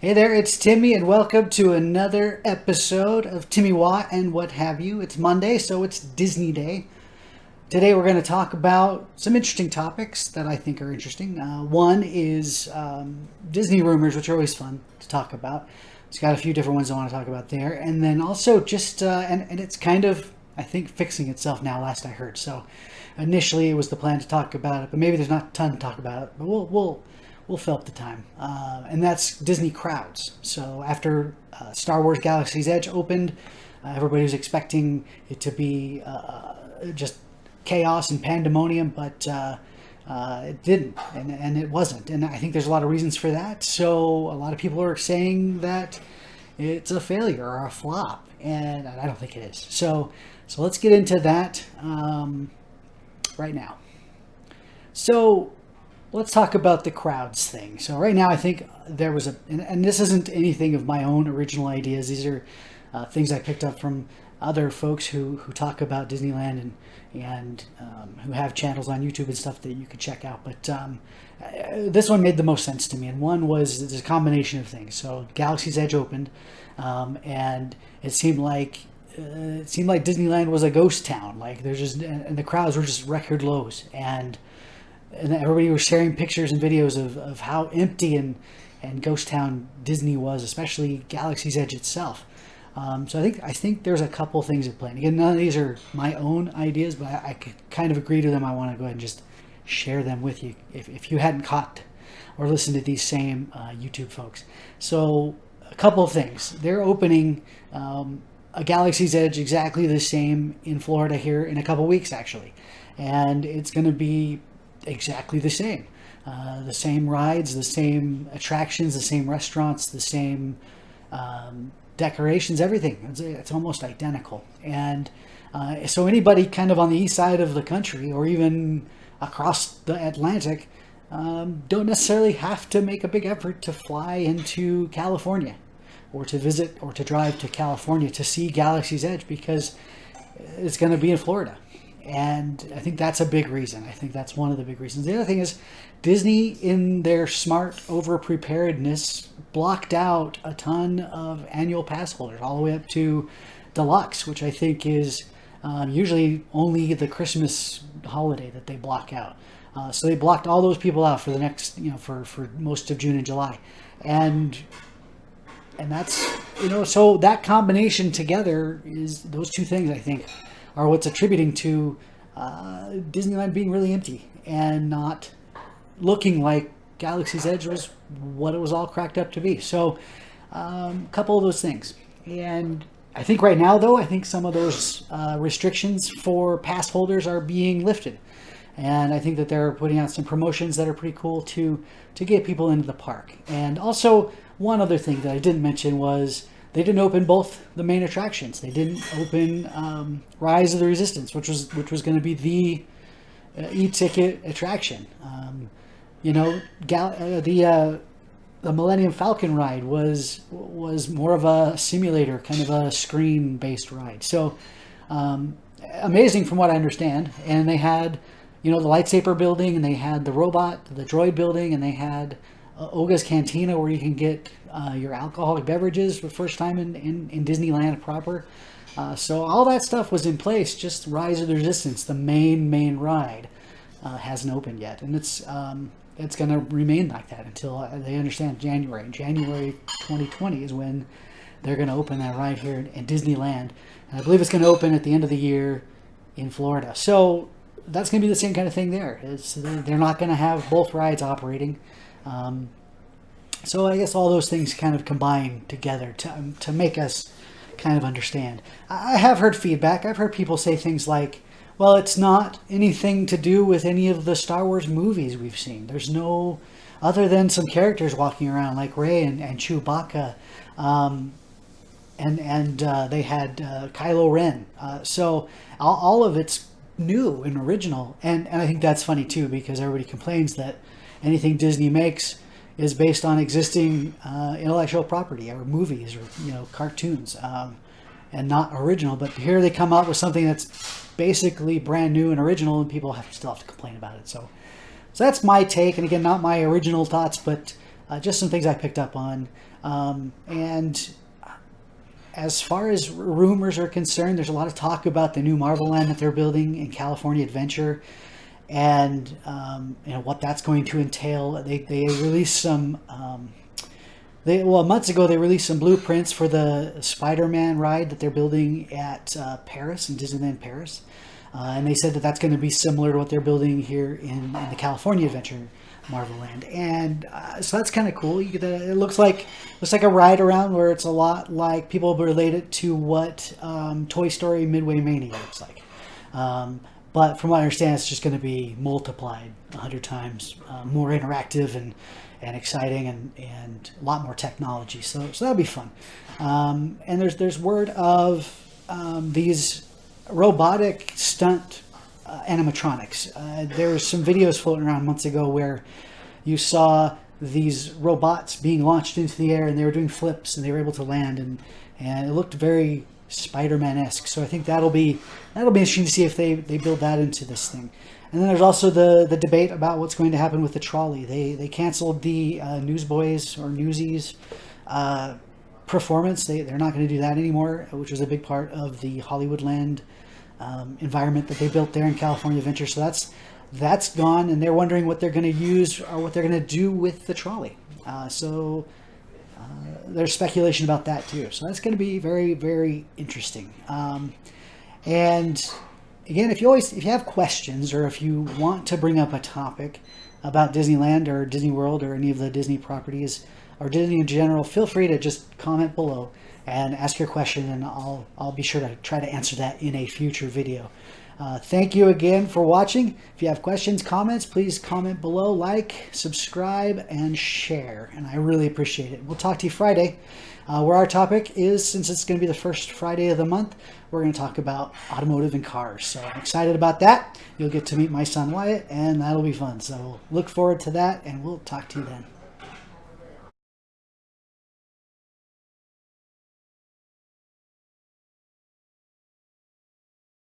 Hey there, it's Timmy, and welcome to another episode of TimmyWA and what have you. It's Monday, so it's Disney Day. Today we're going to talk about some interesting topics that I think are interesting. One is Disney rumors, which are always fun to talk about. It's got a few different ones I want to talk about there. And then also just, and it's kind of, I think, fixing itself now, last I heard. So initially it was the plan to talk about it, but maybe there's not a ton to talk about it. But we'll fill up the time. And that's Disney crowds. So after Star Wars Galaxy's Edge opened, everybody was expecting it to be just chaos and pandemonium, but it didn't, and it wasn't. And I think there's a lot of reasons for that. So a lot of people are saying that it's a failure or a flop, and I don't think it is. So let's get into that right now. So let's talk about the crowds thing. So right now, I think there was and this isn't anything of my own original ideas. These are things I picked up from other folks who talk about Disneyland and who have channels on YouTube and stuff that you could check out. But this one made the most sense to me, and one was there's a combination of things. So Galaxy's Edge opened, and it seemed like Disneyland was a ghost town. Like there's just, and the crowds were just record lows, and everybody was sharing pictures and videos of how empty and ghost town Disney was, especially Galaxy's Edge itself. So I think there's a couple things at play. And again, none of these are my own ideas, but I could kind of agree to them. I want to go ahead and just share them with you if you hadn't caught or listened to these same YouTube folks. So a couple of things. They're opening a Galaxy's Edge exactly the same in Florida here in a couple weeks, actually. And it's going to be exactly the same. The same rides, the same attractions, the same restaurants, the same decorations, everything. It's almost identical. And so anybody kind of on the east side of the country or even across the Atlantic don't necessarily have to make a big effort to fly into California or to visit or to drive to California to see Galaxy's Edge, because it's going to be in Florida. And I think that's a big reason. I think that's one of the big reasons. The other thing is Disney, in their smart over-preparedness, blocked out a ton of annual pass holders all the way up to deluxe, which I think is usually only the Christmas holiday that they block out. So they blocked all those people out for the next, for most of June and July. And that's, so that combination together is those two things, I think, are what's attributing to Disneyland being really empty and not looking like Galaxy's Edge was what it was all cracked up to be. So a couple of those things. And I think right now, though, I think some of those restrictions for pass holders are being lifted. And I think that they're putting out some promotions that are pretty cool to get people into the park. And also, one other thing that I didn't mention was they didn't open both the main attractions. They didn't open Rise of the Resistance, which was going to be the e-ticket attraction. The Millennium Falcon ride was more of a simulator, kind of a screen-based ride. So amazing from what I understand. And they had, the lightsaber building, and they had the droid building, and they had Oga's Cantina, where you can get your alcoholic beverages for the first time in Disneyland proper. So all that stuff was in place. Just Rise of the Resistance, the main ride, hasn't opened yet, and it's going to remain like that until they understand January. January 2020 is when they're going to open that ride here in Disneyland, and I believe it's going to open at the end of the year in Florida. So that's going to be the same kind of thing there. They're not going to have both rides operating. So I guess all those things kind of combine together to make us kind of understand. I have heard feedback. I've heard people say things like, well, it's not anything to do with any of the Star Wars movies we've seen. There's no, other than some characters walking around like Rey and Chewbacca, and they had Kylo Ren. So all of it's new and original. And I think that's funny too, because everybody complains that anything Disney makes is based on existing intellectual property or movies or cartoons, and not original. But here they come out with something that's basically brand new and original, and people still have to complain about it. So that's my take. And again, not my original thoughts, but just some things I picked up on. And as far as rumors are concerned, there's a lot of talk about the new Marvel Land that they're building in California Adventure, and what that's going to entail. They released some. Months ago, they released some blueprints for the Spider-Man ride that they're building at Paris, in Disneyland Paris. And they said that that's going to be similar to what they're building here in the California Adventure Marvel Land. And so that's kind of cool. It looks like a ride around where it's a lot like, people relate it to what Toy Story Midway Mania looks like. But from what I understand, it's just going to be multiplied 100 times more interactive and exciting, and a lot more technology. So that'll be fun. And there's word of these robotic stunt animatronics. There were some videos floating around months ago where you saw these robots being launched into the air, and they were doing flips, and they were able to land, and it looked very Spider-Man-esque. So I think that'll be interesting to see if they build that into this thing. And then there's also the debate about what's going to happen with the trolley. They canceled the Newsboys or Newsies performance. They're not going to do that anymore, which was a big part of the Hollywoodland environment that they built there in California Adventure. So that's gone, and they're wondering what they're going to use or what they're going to do with the trolley. There's speculation about that too. So that's going to be very, very interesting. And again, if you have questions, or if you want to bring up a topic about Disneyland or Disney World or any of the Disney properties or Disney in general, feel free to just comment below and ask your question, and I'll be sure to try to answer that in a future video. Thank you again for watching. If you have questions, comments, please comment below, like, subscribe, and share, and I really appreciate it. We'll talk to you Friday, where our topic is, since it's going to be the first Friday of the month, we're going to talk about automotive and cars. So I'm excited about that. You'll get to meet my son Wyatt, and that'll be fun. So look forward to that, and we'll talk to you then.